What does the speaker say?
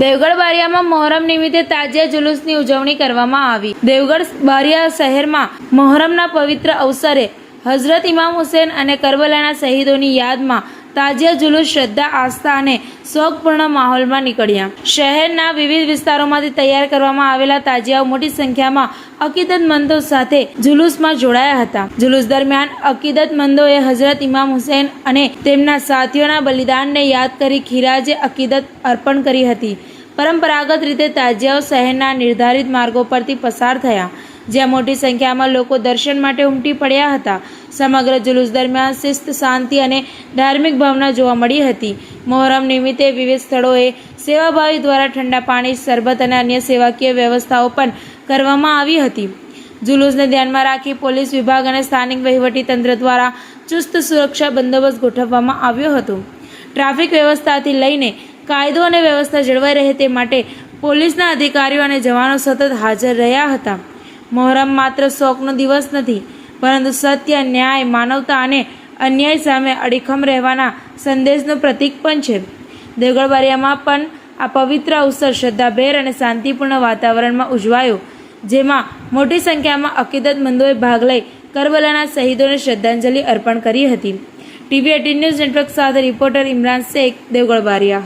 દેવગઢ બારિયામાં મોહરમ નિમિત્તે તાજિયા જુલુસની ઉજવણી કરવામાં આવી। દેવગઢ બારિયા શહેરમાં મોહરમના પવિત્ર અવસરે હઝરત ઇમામ હુસૈન અને કરબલાના શહીદોની યાદમાં તાજિયા જુલુસ શ્રદ્ધા, આસ્થા અને શોકપૂર્ણ માહોલમાં નીકળ્યા। શહેરના વિવિધ વિસ્તારોમાંથી તૈયાર કરવામાં આવેલા તાજિયાઓ મોટી સંખ્યામાં અકીદતમંદો સાથે જુલુસમાં જોડાયા હતા। જુલુસ દરમિયાન અકીદતમંદોએ હઝરત ઇમામ હુસૈન અને તેમના સાથીઓના બલિદાનને યાદ કરી ખીરાજે અકીદત અર્પણ કરી હતી। પરંપરાગત રીતે તાજિયાઓ શહેરના નિર્ધારિત માર્ગો પરથી પસાર થયા, જ્યાં મોટી સંખ્યામાં લોકો દર્શન માટે ઉમટી પડ્યા હતા। સમગ્ર જુલુસ દરમિયાન શિસ્ત, શાંતિ અને ધાર્મિક ભાવના જોવા મળી હતી। મોહરમ નિમિત્તે વિવિધ સ્થળોએ સેવાભાવી દ્વારા ઠંડા પાણી, શરબત અને અન્ય સેવાકીય વ્યવસ્થાઓ પણ કરવામાં આવી હતી। જુલુસને ધ્યાનમાં રાખી પોલીસ વિભાગ અને સ્થાનિક વહીવટી તંત્ર દ્વારા ચુસ્ત સુરક્ષા બંદોબસ્ત ગોઠવવામાં આવ્યો હતો। ટ્રાફિક વ્યવસ્થાથી લઈને કાયદો અને વ્યવસ્થા જળવાઈ રહે તે માટે પોલીસના અધિકારીઓ અને જવાનો સતત હાજર રહ્યા હતા। મોહરમ માત્ર શોકનો દિવસ નથી, પરંતુ સત્ય, ન્યાય, માનવતા અને અન્યાય સામે અડીખમ રહેવાના સંદેશનું પ્રતીક પણ છે। દેવગઢ બારિયામાં પણ આ પવિત્ર અવસર શ્રદ્ધાભેર અને શાંતિપૂર્ણ વાતાવરણમાં ઉજવાયો, જેમાં મોટી સંખ્યામાં અકીદતમંદોએ ભાગ લઈ કરબલાના શહીદોને શ્રદ્ધાંજલિ અર્પણ કરી હતી। TV18 ન્યૂઝ નેટવર્ક સાથે રિપોર્ટર ઇમરાન શેખ, દેવગઢ બારિયા।